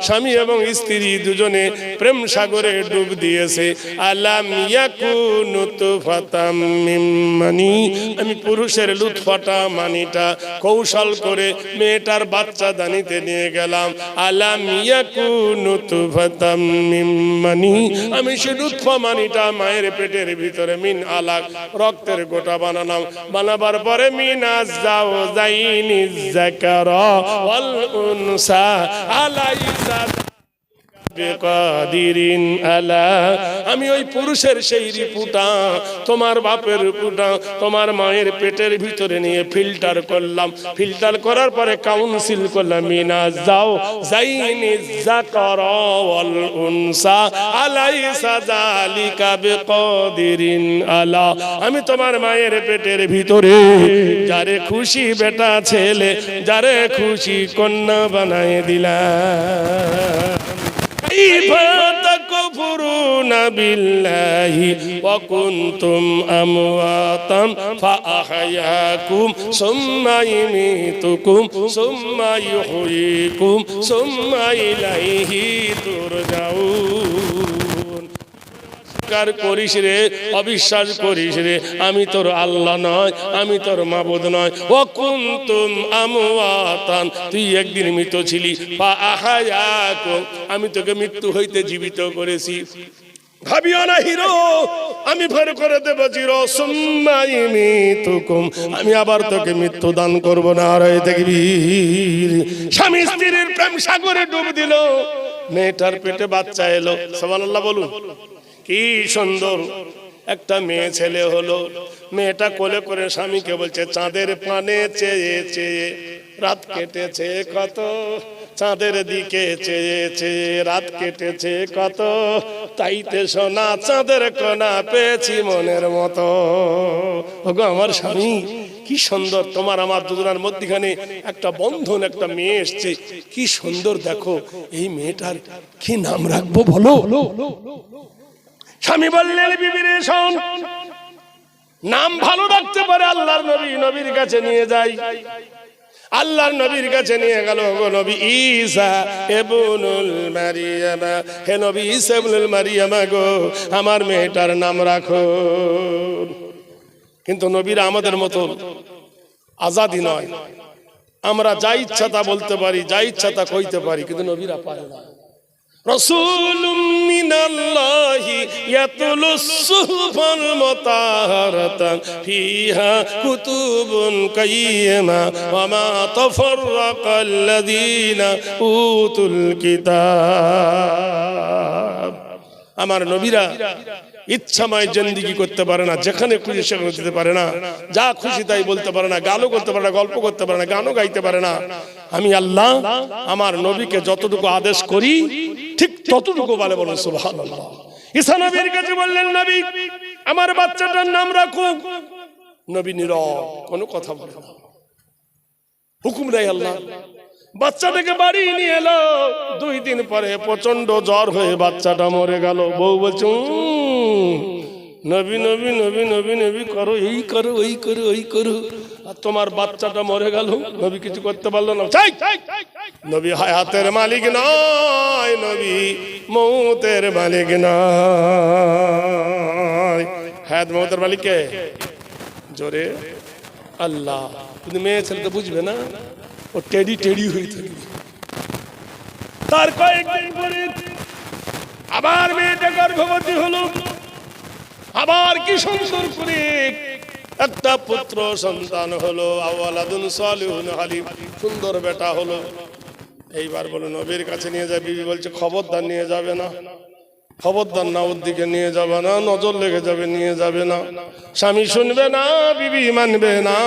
স্বামী এবং স্ত্রী দুজনে প্রেম সাগরে ডুব দিয়েছে। আলাম ইয়াকুনু নুতফাতাম মিন মানি, আমি পুরুষের লুৎফাটা মানিটা কৌশল করে মেয়েটার বাচ্চা দানিতে নিয়ে গেলাম। আলাম ইয়াকুনু নুতফাতাম মিন মানি, আমি সে লুৎফা মানিটা মায়ের পেটের ভিতরে মিন আলাক রক্তের গোটা বানালাম। বানাবার পরে মিনাজ জাওজাইনি যাকারা ওয়াল উনসা আলাইসা বিকাদিরিন আলা, আমি ওই পুরুষের সেই রিপুটা, তোমার বাপের রিপুটা তোমার মায়ের পেটের ভিতরে নিয়ে ফিল্টার করলাম। ফিল্টার করার পরে কাউন্সিল করলাম মিনাজ জাওজাইনি যাকারা ওয়াল উনসা আলাইসা যালিকা বিকাদিরিন আলা, আমি তোমার মায়ের পেটের ভিতরে যারে খুশি বেটা ছেলে, যারে খুশি কন্যা বানায় দিলাম। তাকফুরুনা বিল্লাহি ওয়া কুনতুম আমওয়াতান ফাআহয়াকুম সুম্মা ইউমীতুকুম সুম্মা ইউহয়িকুম সুম্মা ইলাইহি তুরজাউন। করিস রে, অবিশ্বাস করিস রে, আমি তোর আল্লাহ নয়, আমি তোর মাবুদ নয়। ও কুনতুম আমওয়াতান, তুই একদিন মৃত ছিলি। ফাআহয়াকুম, আমি তোকে মৃত্যু হইতে জীবিত করেছি। ভাবিও না হিরো, আমি ফের করে দেব জিরো। সুম্মা ইউমীতুকুম, আমি আবার তোকে মৃত্যু দান করব না। আর তাকবীর। স্বামী স্ত্রীর প্রেম সাগরে ডুব দিল, মেয়েটার পেটে বাচ্চা এলো। সুবহানাল্লাহ বলুন। কি সুন্দর একটা মেয়ে ছেলে হলো। মেয়েটা কোলে করে স্বামীকে বলছে চাঁদের পানে চেয়ে চেয়ে রাত কেটেছে কত, চাঁদের দিকে চেয়ে চেয়ে রাত কেটেছে কত, তাইতে সোনা চাঁদের কোনা পেয়েছি মনের মতো। ওগো আমার স্বামী, কি সুন্দর তোমার আমার দুজনের মধ্যখানে একটা বন্ধন, একটা মেয়ে এসছে, কি সুন্দর। দেখো এই মেয়েটার কি নাম রাখবো বলো? স্বামী বললেন বিবিরে শোন, নাম ভালো রাখতে পারে আল্লাহর নবী, নবীর কাছে নিয়ে যাই। আল্লাহর নবীর কাছে নিয়ে গেল। গো নবী ঈসা ইবনুল মারিয়াম, হে নবী ঈসা ইবনুল মারিয়াম গো, আমার মেয়েটার নাম রাখো। কিন্তু নবীরা আমাদের মতো আজাদি নয়, আমরা যা ইচ্ছা তা বলতে পারি, যা ইচ্ছা তা কইতে পারি, কিন্তু নবীরা পারে না। রাসূলুম মিনাল্লাহি ইয়াতলুস সুহুফাল মুতাহহারাতান ফিহা কুতুবুন কাইয়্যিমা ওয়া মা তাফাররাকাল্লাযীনা উতুল কিতাব। আমার নবীরা ইচ্ছাময় জিন্দেগি করতে পারে না, যেখানে খুশি সেখানে যেতে পারে না, যা খুশি তাই বলতে পারে না, গালও করতে পারে না, গল্প করতে পারে না, গানও গাইতে পারে না। আমি আল্লাহ আমার নবীকে যতটুকু আদেশ করি ঠিক ততটুকু বলে, বলুন সুবহানাল্লাহ। ঈসা নবীর কাছে বললেন, নবী আমার বাচ্চাটার নাম রাখো। নবী নীরব, কোনো কথা বলে না, হুকুম দেয় আল্লাহ। বাচ্চাটাকে বাড়ি নিয়ে এলো। 2 দিন পরে প্রচন্ড জ্বর হয়ে বাচ্চাটা মরে গেল। বউ বলছে, নবী নবী নবী নবী নবী করো, এই করো, ওই করো, ওই করো, আর তোমার বাচ্চাটা মরে গেল। নবী কিছু করতে পারলো না। নবী হায়াতের মালিক নয়, নবী মৌতের মালিক নয়। হায়াত মৌতের মালিক কে? জোরে আল্লাহ। কিন্তু মেয়ে ছেলে তো বুঝবে না, ও টেডি টেডি হয়ে থাকবে। তার কয়েকদিন পরে আবার মেয়েটা গর্ভবতী হলো। আবার কি সুন্দর করে একটা পুত্র সন্তান হলো। আওয়ালাদুন সালিহুন হালিম, সুন্দর বেটা হলো। এইবার বলো নবীর কাছে নিয়ে যায়। বিবি বলছে, খবরদার নিয়ে যাবে না, খবরদার না, ওর দিকে নিয়ে যাবে না, নজর লেগে যাবে, নিয়ে যাবে না। স্বামী শুনবে না, বিবি মানবে না।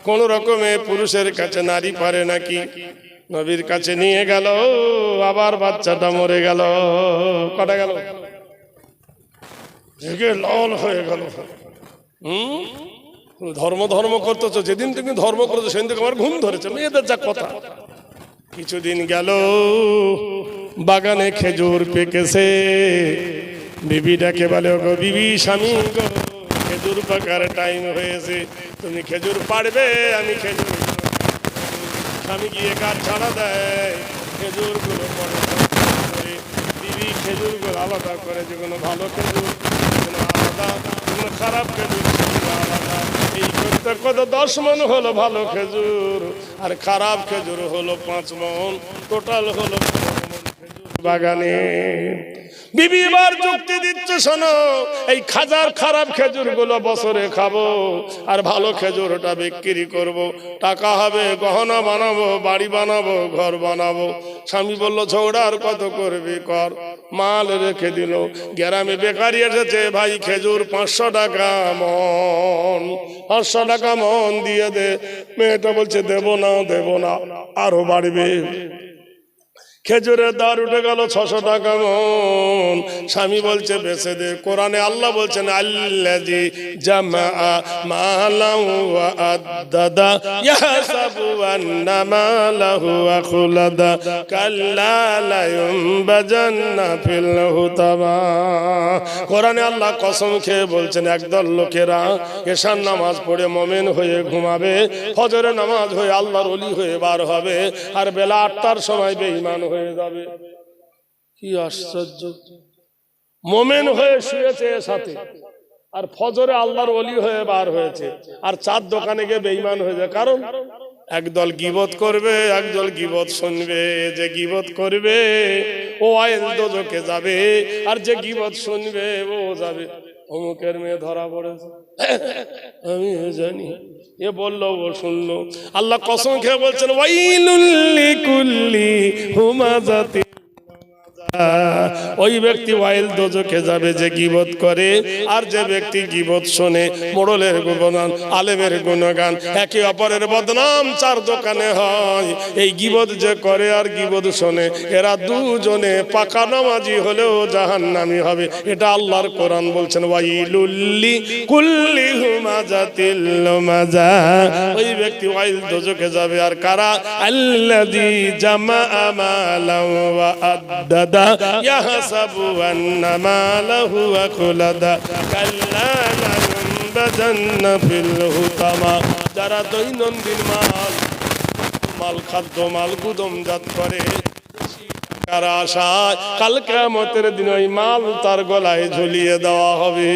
কোন রকমে পুরুষের কাছে নারী পারে নাকি। নবীর কাছে নিয়ে গেল, আবার বাচ্চাটা মরে গেল। কটা গেল? লাল হয়ে গেল। ধর্ম ধর্ম করতেছ, যেদিন তুমি ধর্ম করেছো সেদিন থেকে আমার ঘুম ধরেছে। মেয়েদের যা কথা। কিছুদিন গেল, বাগানে খেজুর পেকেছে। বিবি ডাকে বলে, গো বিবি, স্বামী গো, খেজুর পাকার টাইম হয়েছে, তুমি খেজুর পাড়বে, আমি খেজুর। স্বামী গিয়ে গাছ ছাড়া দেয়, খেজুর গুলো পড়ে। বিবি খেজুর গুলো আলাদা করে, যেগুলো ভালো খেজুর আলাদা, যেগুলো খারাপ খেজুর আলাদা। এই করতে কত 10 মণ হলো ভালো খেজুর, আর খারাপ খেজুর হলো 5 মণ। টোটাল হলো বাগানে। বিবি এবার যুক্তি দিচ্ছে, শোনো, এই খাজার খারাপ খেজুর গুলো বছরে খাবো, আর ভালো খেজুরটা বিক্রি করব, টাকা হবে, গহনা বানাবো, বাড়ি বানাবো, ঘর বানাবো। স্বামী বলল, ঝগড়া আর কত করবি কর। মাল রেখে দিল। গ্রামে বেকারি এসেছে, ভাই খেজুর 500 টাকা মন, 500 টাকা মন দিয়ে দে। মেয়েটা বলছে, দেবো না, দেবো না, আরো বাড়বে। খেজুরের দার উঠে গেল 600 টাকা মন। স্বামী বলছে, বেচে দে। কোরআনে আল্লাহ বলছেন, আল্লাযী জামা মালাহু ওয়া আদ্দাদা ইয়াহসাবু আন্না মালাহু আখলাদা কাল্লা লা ইউনবাজান্না ফিল হুতামা। কোরআনে আল্লাহ কসম খেয়ে বলছেন, একদল লোকেরা এশার নামাজ পড়ে মুমিন হয়ে ঘুমাবে, ফজরের নামাজ হয়ে আল্লাহর ওলি হয়ে বার হবে, আর বেলা 8টার সময় বেঈমান হয়ে যাবে। কি আশ্চর্য! মোমেন হয়ে শুয়েছে সাথে, আর ফজরে আল্লাহর ওলি হয়ে বার হয়েছে, আর চার দোকানে গিয়ে বেঈমান হয়ে যায়। কারণ একদল গীবত করবে, একদল গীবত শুনবে। যে গীবত করবে ও আইল দোজখে যাবে, আর যে গীবত শুনবে ও যাবে। অমুকের মেয়ে ধরা পড়েছে, আমি জানি, এ বললো, ও শুনলো। আল্লাহ কসম খেয়ে বলছেন, ওয়াইলুল লিকুল্লি হুমাযাতিন। ওই ব্যক্তি ওয়াইল দোজখে যাবে যে গীবত করে, আর যে ব্যক্তি গীবত শোনে। মোড়লের গুণগান, আলেমের গুণগান, একে অপরের বদনাম 4 দোকানে হয়। এই গীবত যে করে আর গীবত শোনে, এরা দুজনে পাকা নামাজি হলেও জাহান্নামী হবে। এটা আল্লাহর কোরআন বলছেন, ওয়াইলুল লিকুল্লি হুমাযাতিল লুমাযা। ওই ব্যক্তি ওয়াইল দোজখে যাবে। আর কারা? আল্লাযী জামাআ মালাহু ওয়া আদ্দাদা ইয়াহসাবু আন্না মালাহু আখলাদা কাল্লা লা ইউনবাজান্না ফিল হুতামা। যারা দৈনন্দিন মাল খাদ্য মাল গুদমজাত করে, কার আশায় কাল কিয়ামতের দিন ওই মাল তার গলায় ঝুলিয়ে দেওয়া হবে।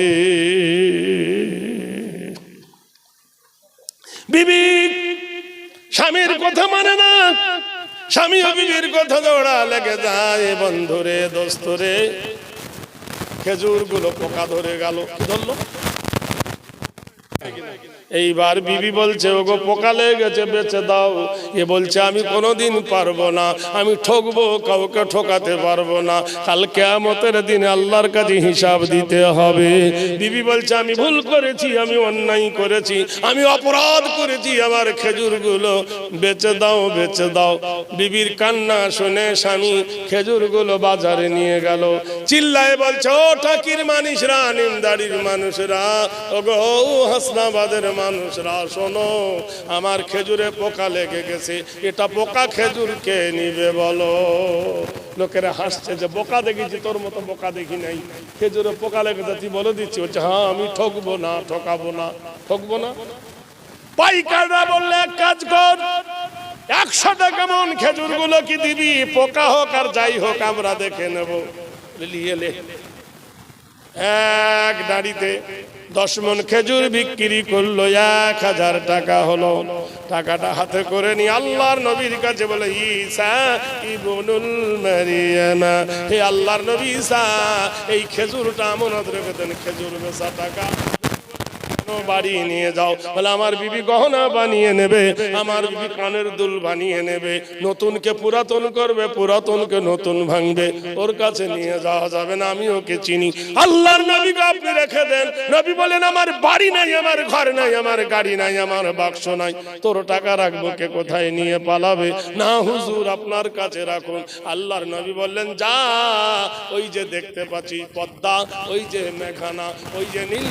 বিবি স্বামীর কথা মানে না, স্বামী বিবির কথা দৌড়া লেগে যায়। বন্ধুরে, দোস্তরে, খেজুর গুলো পোকা ধরে গেল। ধরলো। এইবার বিবি বলছে, ওগো পোকা লেগে গেছে, বেচে দাও। এ বলছে, আমি কোনোদিন পারবো না, আমি ঠকবো, কাউকে ঠকাতে পারবো না। কাল কিয়ামতের দিনে আল্লাহর কাছে হিসাব দিতে হবে। বিবি বলছে, আমি ভুল করেছি, আমি অন্যায় করেছি, আমি অপরাধ করেছি, আমার খেজুরগুলো বেচে দাও, বেচে দাও। বিবির কান্না শুনে স্বামী খেজুরগুলো বাজারে নিয়ে গেল। চিল্লায় বলছে, ও টাকির মানুষরা, নিমদাড়ির মানুষরা, ওগো হাসনাবাদের মানুষরা, শোনো, আমার খেজুরে পোকা লেগে গেছে, এটা পোকা খেজুর কে নিবে বলো? লোকেরা হাসছে যে বোকা দেখেছি, তোর মতো বোকা দেখি নাই, খেজুরে পোকা লেগেছে তুই বলে দিচ্ছি। বলছে, হ্যাঁ আমি ঠকবো না, ঠকাবো না, ঠকবো না। পাইকাররা বললে, এক কাজ কর, 100 টাকা মন খেজুর গুলো কি দিবি? পোকা হোক আর যাই হোক আমরা দেখে নেব। লিয়েলে এক দাঁড়িতে 10 মন খেজুর বিক্রি করলো, 1000 টাকা হলো। টাকাটা হাতে করে নিয়ে আল্লাহর নবীর কাছে বলে, ঈসা ইবনুল মারিয়াম, হে আল্লাহর নবী ঈসা, এই খেজুরটা আমানত রেখে দেন, খেজুর বেচা টাকা বাড়ি নিয়ে যাও। বলে, আমার বিবি গহনা বানিয়ে নেবে, আমার বিবি কানের দুল বানিয়ে নেবে, নতুনকে পুরাতন করবে, পুরাতনকে নতুন ভাঙবে, ওর কাছে নিয়ে যাওয়া যাবে না, আমি ওকে চিনি। আল্লাহর নবীকে আপনি রেখে দেন। নবী বলেন, আমার বাড়ি নাই, আমার ঘর নাই, আমার গাড়ি নাই, আমার বাক্স নাই, তোর টাকা রাখবো কে, কোথায় নিয়ে পালাবে? না হুজুর, আপনার কাছে রাখুন। আল্লাহর নবী বললেন, যা, ওই যে দেখতে পাচ্ছি পদ্মা, ওই যে মেঘানা, ওই যে নীল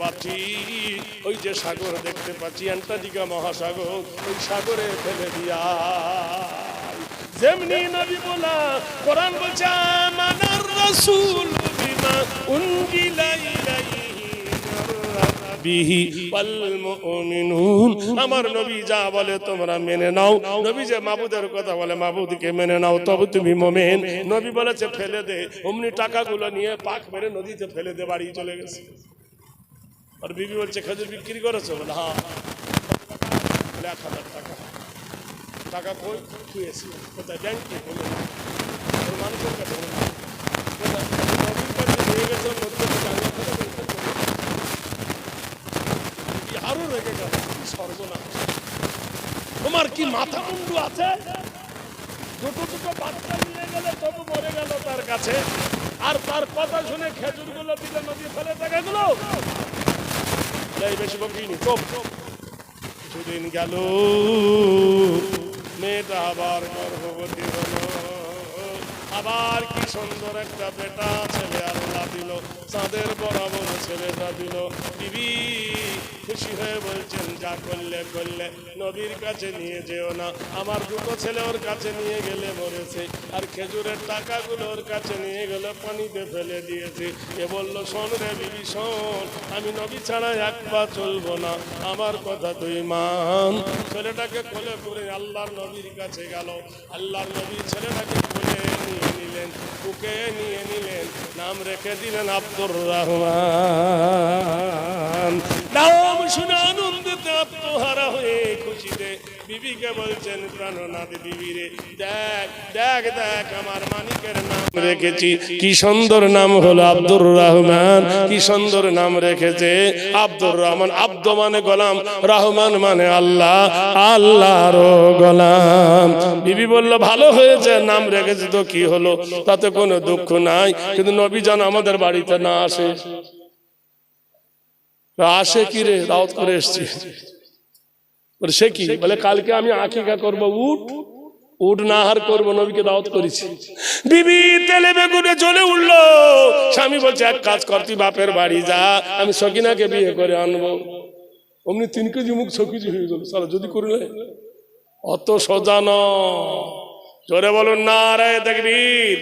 পাচ্ছি, ওই যে সাগর দেখতে পাচ্ছি, অ্যান্টার্কটিকা মহাসাগর, ওই সাগরে ফেলে দিয়া। যেমনি নবী বলা, কোরআন বলছে, আমানার রাসূল বিমা উনজিলা ইলাইহি বিহি ওয়াল মুমিনুন, আমার নবী যা বলে তোমরা মেনে নাও। নবী যে মাবুদের কথা বলে, মাবুদকে মেনে নাও, তবে তুমি মুমিন। নবী বলেছে ফেলে দে, অমনি টাকাগুলো নিয়ে পাক মেরে নদীতে ফেলে দে, বাড়ি চলে গেছে। আর বিবি বলছে, খেজুর বিক্রি করেছো? বলে, হ্যাঁ। 1000 টাকা। টাকা কই? শুয়েছি। কোথায়? ব্যাংকে। বলে, মানুষের কাছে নিয়ে গেছে, আরো রেগে গেল, সর্বনাশ, তোমার কি মাথা মুন্ডু আছে? দুটো বাচ্চা নিয়ে গেলে তবু মরে গেল তার কাছে, আর তার কথা শুনে খেজুর গুলো দিলে নদী ফেলে টাকাগুলো। বেশি বকিনি, চোপ। কিছুদিন গেল, মেয়েটা আবার গর্ভবতী হলো, আবার কি সুন্দর একটা বেটা ছেলে আল্লাহ দিল, চাঁদের বরাবর ছেলেটা দিল। বিবি খুশি হয়ে বলছেন, যা করলে করলে, নবীর কাছে নিয়ে যেও না, আমার দুটো ছেলে ওর কাছে নিয়ে গেলে মরেছে, আর খেজুরের টাকাগুলো ওর কাছে নিয়ে গেলে পানিতে ফেলে দিয়েছে। এ বললো, শোন রে বিবি শোন, আমি নবী ছাড়া এক পা চলবো না, আমার কথা তুই মান। ছেলেটাকে কোলে করে আল্লাহর নবীর কাছে গেল, আল্লাহর নবী ছেলেটাকে কোলে নিয়ে নিলেন, বুকে নিয়ে নিলেন, নাম রেখে দিলেন আব্দুর রহমান। নাম শুনে আনন্দিতে আত্মহারা হয়ে খুশিতে বিবিকে বলছেন, প্রাণনাথ বিবি রে, দেখ দেখ দেখ, আমার মানিকের নাম রেখেছি, কি সুন্দর নাম হলো আব্দুর রহমান, কি সুন্দর নাম রেখেছে আব্দুর রহমান। আব্দ মানে গোলাম, রহমান মানে আল্লাহ, আল্লাহর গোলাম। বিবি বলল, ভালো হয়েছে, নাম রেখেছে তো কি হলো, তাতে কোনো দুঃখ নাই, কিন্তু নবী যেন আমাদের বাড়িতে না আসে। আসে কি রে, দাওয়াত করে এসছি। সে কি বলে, কালকে আমি আকিকা করবো, উট না হার করবো, নবীকে দাওয়াত করেছি। বিবি তেলে বেগুনে জ্বলে উঠলো। স্বামী বলছে, এক কাজ কর, তুই বাপের বাড়ি যা, আমি সকিনাকে বিয়ে করে আনবো। অমনি 3 কেজি মুখ 6 কেজি হয়ে গেল। সালা যদি করলে অত সোজা নয়। জোরে বলুন নারায়ে তাকবীর।